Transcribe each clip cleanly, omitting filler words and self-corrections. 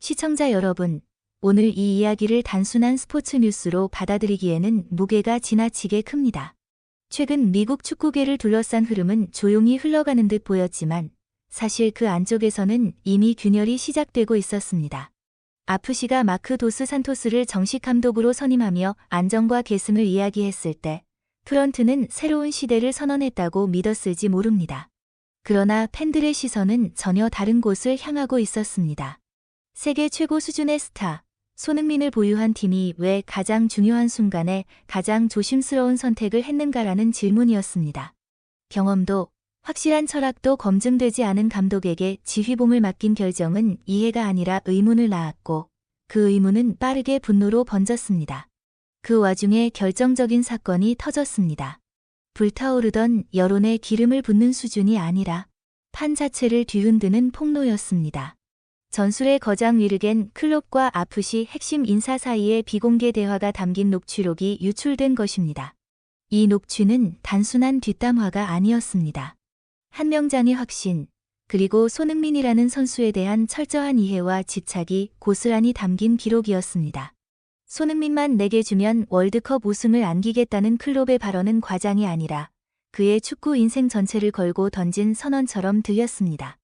시청자 여러분, 오늘 이 이야기를 단순한 스포츠 뉴스로 받아들이기에는 무게가 지나치게 큽니다. 최근 미국 축구계를 둘러싼 흐름은 조용히 흘러가는 듯 보였지만 사실 그 안쪽에서는 이미 균열이 시작되고 있었습니다. 아프시가 마크 도스 산토스를 정식 감독으로 선임하며 안정과 계승을 이야기했을 때 프런트는 새로운 시대를 선언했다고 믿었을지 모릅니다. 그러나 팬들의 시선은 전혀 다른 곳을 향하고 있었습니다. 세계 최고 수준의 스타, 손흥민을 보유한 팀이 왜 가장 중요한 순간에 가장 조심스러운 선택을 했는가라는 질문이었습니다. 경험도, 확실한 철학도 검증되지 않은 감독에게 지휘봉을 맡긴 결정은 이해가 아니라 의문을 낳았고, 그 의문은 빠르게 분노로 번졌습니다. 그 와중에 결정적인 사건이 터졌습니다. 불타오르던 여론에 기름을 붓는 수준이 아니라 판 자체를 뒤흔드는 폭로였습니다. 전술의 거장 위르겐 클롭과 아프시 핵심 인사 사이의 비공개 대화가 담긴 녹취록이 유출된 것입니다. 이 녹취는 단순한 뒷담화가 아니었습니다. 한 명장의 확신, 그리고 손흥민이라는 선수에 대한 철저한 이해와 집착이 고스란히 담긴 기록이었습니다. 손흥민만 내게 주면 월드컵 우승을 안기겠다는 클롭의 발언은 과장이 아니라 그의 축구 인생 전체를 걸고 던진 선언처럼 들렸습니다.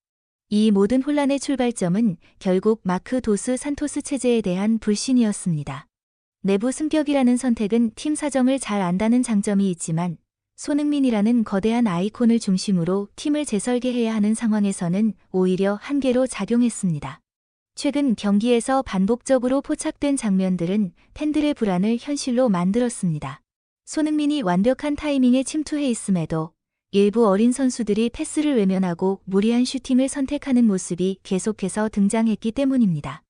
이 모든 혼란의 출발점은 결국 마크 도스 산토스 체제에 대한 불신이었습니다. 내부 승격이라는 선택은 팀 사정을 잘 안다는 장점이 있지만 손흥민이라는 거대한 아이콘을 중심으로 팀을 재설계해야 하는 상황에서는 오히려 한계로 작용했습니다. 최근 경기에서 반복적으로 포착된 장면들은 팬들의 불안을 현실로 만들었습니다. 손흥민이 완벽한 타이밍에 침투해 있음에도 일부 어린 선수들이 패스를 외면하고 무리한 슈팅을 선택하는 모습이 계속해서 등장했기 때문입니다.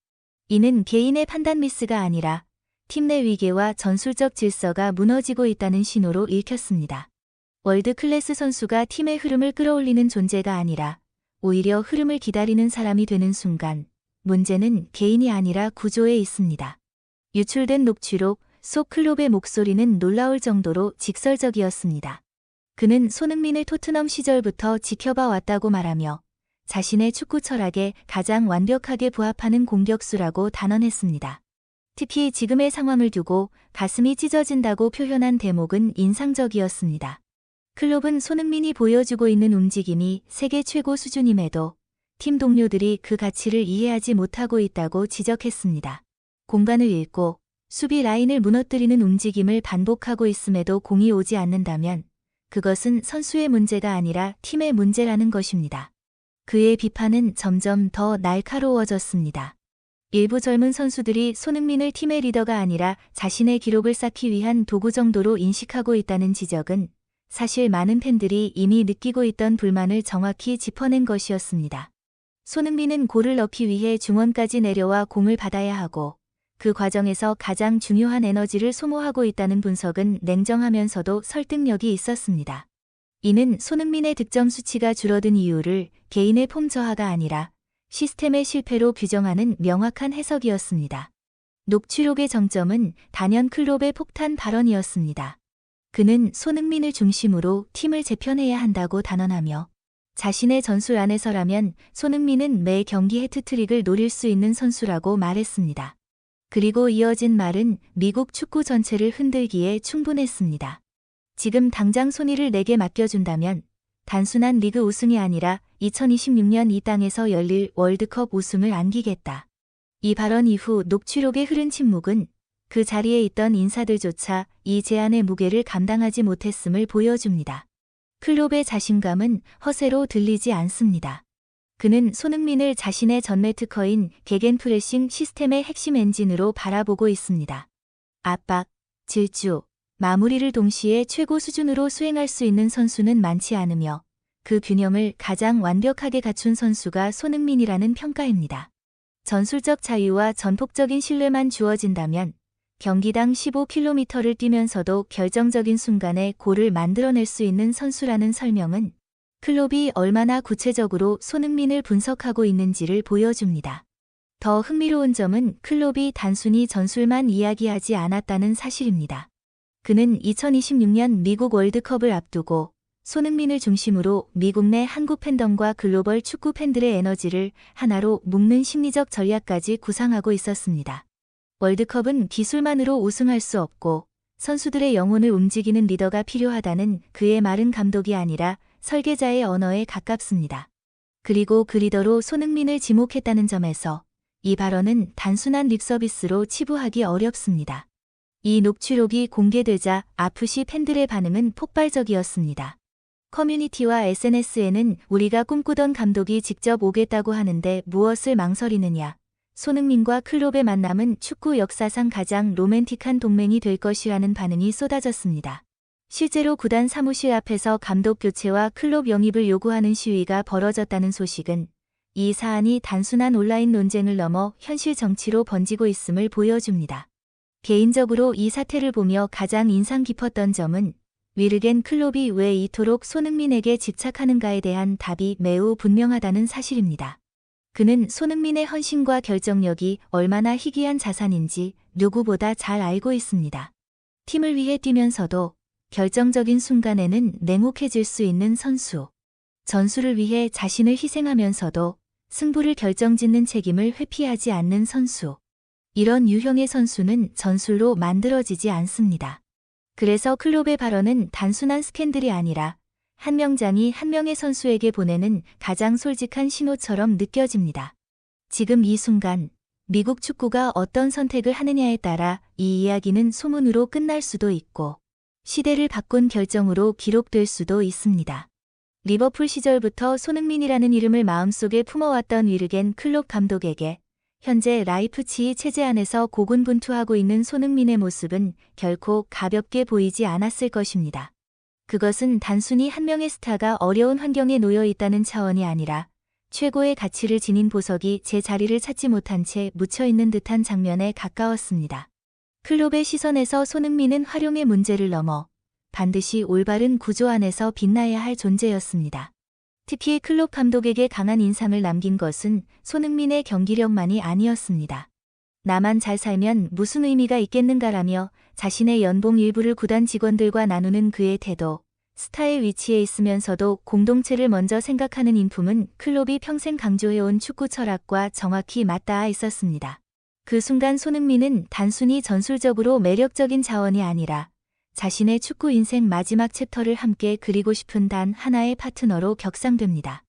이는 개인의 판단 미스가 아니라 팀 내 위계와 전술적 질서가 무너지고 있다는 신호로 읽혔습니다. 월드 클래스 선수가 팀의 흐름을 끌어올리는 존재가 아니라 오히려 흐름을 기다리는 사람이 되는 순간 문제는 개인이 아니라 구조에 있습니다. 유출된 녹취록 속 클롭의 목소리는 놀라울 정도로 직설적이었습니다. 그는 손흥민을 토트넘 시절부터 지켜봐 왔다고 말하며 자신의 축구 철학에 가장 완벽하게 부합하는 공격수라고 단언했습니다. 특히 지금의 상황을 두고 가슴이 찢어진다고 표현한 대목은 인상적이었습니다. 클롭은 손흥민이 보여주고 있는 움직임이 세계 최고 수준임에도 팀 동료들이 그 가치를 이해하지 못하고 있다고 지적했습니다. 공간을 잃고 수비 라인을 무너뜨리는 움직임을 반복하고 있음에도 공이 오지 않는다면 그것은 선수의 문제가 아니라 팀의 문제라는 것입니다. 그의 비판은 점점 더 날카로워졌습니다. 일부 젊은 선수들이 손흥민을 팀의 리더가 아니라 자신의 기록을 쌓기 위한 도구 정도로 인식하고 있다는 지적은 사실 많은 팬들이 이미 느끼고 있던 불만을 정확히 짚어낸 것이었습니다. 손흥민은 골을 넣기 위해 중원까지 내려와 공을 받아야 하고 그 과정에서 가장 중요한 에너지를 소모하고 있다는 분석은 냉정하면서도 설득력이 있었습니다. 이는 손흥민의 득점 수치가 줄어든 이유를 개인의 폼 저하가 아니라 시스템의 실패로 규정하는 명확한 해석이었습니다. 녹취록의 정점은 단연 클롭의 폭탄 발언이었습니다. 그는 손흥민을 중심으로 팀을 재편해야 한다고 단언하며 자신의 전술 안에서라면 손흥민은 매 경기 해트트릭을 노릴 수 있는 선수라고 말했습니다. 그리고 이어진 말은 미국 축구 전체를 흔들기에 충분했습니다. 지금 당장 손희를 내게 맡겨준다면 단순한 리그 우승이 아니라 2026년 이 땅에서 열릴 월드컵 우승을 안기겠다. 이 발언 이후 녹취록에 흐른 침묵은 그 자리에 있던 인사들조차 이 제안의 무게를 감당하지 못했음을 보여줍니다. 클롭의 자신감은 허세로 들리지 않습니다. 그는 손흥민을 자신의 전매 특허인 게겐프레싱 시스템의 핵심 엔진으로 바라보고 있습니다. 압박, 질주, 마무리를 동시에 최고 수준으로 수행할 수 있는 선수는 많지 않으며 그 균형을 가장 완벽하게 갖춘 선수가 손흥민이라는 평가입니다. 전술적 자유와 전폭적인 신뢰만 주어진다면 경기당 15km를 뛰면서도 결정적인 순간에 골을 만들어낼 수 있는 선수라는 설명은 클롭이 얼마나 구체적으로 손흥민을 분석하고 있는지를 보여줍니다. 더 흥미로운 점은 클롭이 단순히 전술만 이야기하지 않았다는 사실입니다. 그는 2026년 미국 월드컵을 앞두고 손흥민을 중심으로 미국 내 한국 팬덤과 글로벌 축구 팬들의 에너지를 하나로 묶는 심리적 전략까지 구상하고 있었습니다. 월드컵은 기술만으로 우승할 수 없고 선수들의 영혼을 움직이는 리더가 필요하다는 그의 말은 감독이 아니라 설계자의 언어에 가깝습니다. 그리고 그 리더로 손흥민을 지목했다는 점에서 이 발언은 단순한 립서비스로 치부하기 어렵습니다. 이 녹취록이 공개되자 아프시 팬들의 반응은 폭발적이었습니다. 커뮤니티와 SNS에는 우리가 꿈꾸던 감독이 직접 오겠다고 하는데 무엇을 망설이느냐. 손흥민과 클롭의 만남은 축구 역사상 가장 로맨틱한 동맹이 될 것이라는 반응이 쏟아졌습니다. 실제로 구단 사무실 앞에서 감독 교체와 클롭 영입을 요구하는 시위가 벌어졌다는 소식은 이 사안이 단순한 온라인 논쟁을 넘어 현실 정치로 번지고 있음을 보여줍니다. 개인적으로 이 사태를 보며 가장 인상 깊었던 점은 위르겐 클롭이 왜 이토록 손흥민에게 집착하는가에 대한 답이 매우 분명하다는 사실입니다. 그는 손흥민의 헌신과 결정력이 얼마나 희귀한 자산인지 누구보다 잘 알고 있습니다. 팀을 위해 뛰면서도 결정적인 순간에는 냉혹해질 수 있는 선수. 전술을 위해 자신을 희생하면서도 승부를 결정짓는 책임을 회피하지 않는 선수. 이런 유형의 선수는 전술로 만들어지지 않습니다. 그래서 클롭의 발언은 단순한 스캔들이 아니라 한 명장이 한 명의 선수에게 보내는 가장 솔직한 신호처럼 느껴집니다. 지금 이 순간 미국 축구가 어떤 선택을 하느냐에 따라 이 이야기는 소문으로 끝날 수도 있고 시대를 바꾼 결정으로 기록될 수도 있습니다. 리버풀 시절부터 손흥민이라는 이름을 마음속에 품어왔던 위르겐 클롭 감독에게 현재 라이프치히 체제 안에서 고군분투하고 있는 손흥민의 모습은 결코 가볍게 보이지 않았을 것입니다. 그것은 단순히 한 명의 스타가 어려운 환경에 놓여 있다는 차원이 아니라 최고의 가치를 지닌 보석이 제 자리를 찾지 못한 채 묻혀있는 듯한 장면에 가까웠습니다. 클롭의 시선에서 손흥민은 활용의 문제를 넘어 반드시 올바른 구조 안에서 빛나야 할 존재였습니다. 특히 클롭 감독에게 강한 인상을 남긴 것은 손흥민의 경기력만이 아니었습니다. 나만 잘 살면 무슨 의미가 있겠는가라며 자신의 연봉 일부를 구단 직원들과 나누는 그의 태도, 스타의 위치에 있으면서도 공동체를 먼저 생각하는 인품은 클롭이 평생 강조해온 축구 철학과 정확히 맞닿아 있었습니다. 그 순간 손흥민은 단순히 전술적으로 매력적인 자원이 아니라 자신의 축구 인생 마지막 챕터를 함께 그리고 싶은 단 하나의 파트너로 격상됩니다.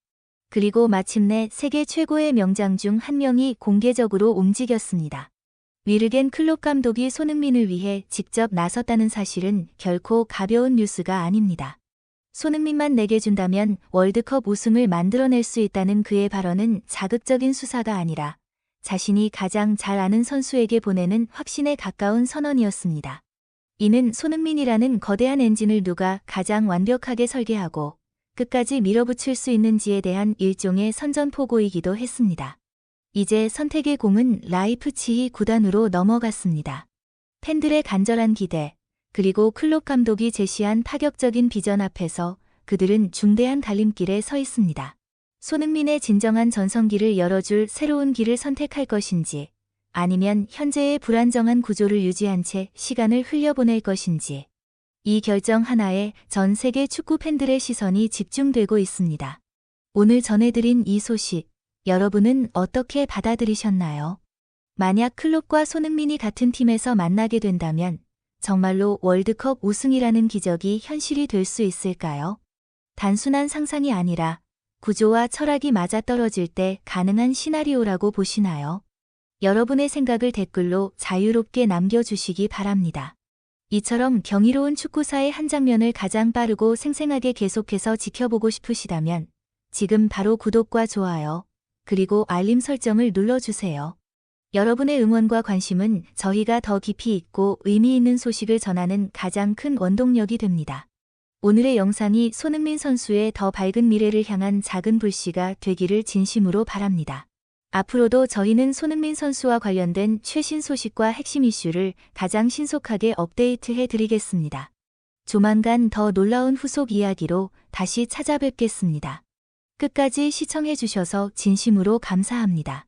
그리고 마침내 세계 최고의 명장 중 한 명이 공개적으로 움직였습니다. 위르겐 클롭 감독이 손흥민을 위해 직접 나섰다는 사실은 결코 가벼운 뉴스가 아닙니다. 손흥민만 내게 준다면 월드컵 우승을 만들어낼 수 있다는 그의 발언은 자극적인 수사가 아니라 자신이 가장 잘 아는 선수에게 보내는 확신에 가까운 선언이었습니다. 이는 손흥민이라는 거대한 엔진을 누가 가장 완벽하게 설계하고 끝까지 밀어붙일 수 있는지에 대한 일종의 선전포고이기도 했습니다. 이제 선택의 공은 라이프치히 구단으로 넘어갔습니다. 팬들의 간절한 기대, 그리고 클롭 감독이 제시한 파격적인 비전 앞에서 그들은 중대한 갈림길에 서 있습니다. 손흥민의 진정한 전성기를 열어줄 새로운 길을 선택할 것인지, 아니면 현재의 불안정한 구조를 유지한 채 시간을 흘려보낼 것인지. 이 결정 하나에 전 세계 축구 팬들의 시선이 집중되고 있습니다. 오늘 전해드린 이 소식, 여러분은 어떻게 받아들이셨나요? 만약 클롭과 손흥민이 같은 팀에서 만나게 된다면 정말로 월드컵 우승이라는 기적이 현실이 될 수 있을까요? 단순한 상상이 아니라 구조와 철학이 맞아떨어질 때 가능한 시나리오라고 보시나요? 여러분의 생각을 댓글로 자유롭게 남겨주시기 바랍니다. 이처럼 경이로운 축구사의 한 장면을 가장 빠르고 생생하게 계속해서 지켜보고 싶으시다면 지금 바로 구독과 좋아요, 그리고 알림 설정을 눌러주세요. 여러분의 응원과 관심은 저희가 더 깊이 있고 의미 있는 소식을 전하는 가장 큰 원동력이 됩니다. 오늘의 영상이 손흥민 선수의 더 밝은 미래를 향한 작은 불씨가 되기를 진심으로 바랍니다. 앞으로도 저희는 손흥민 선수와 관련된 최신 소식과 핵심 이슈를 가장 신속하게 업데이트해 드리겠습니다. 조만간 더 놀라운 후속 이야기로 다시 찾아뵙겠습니다. 끝까지 시청해 주셔서 진심으로 감사합니다.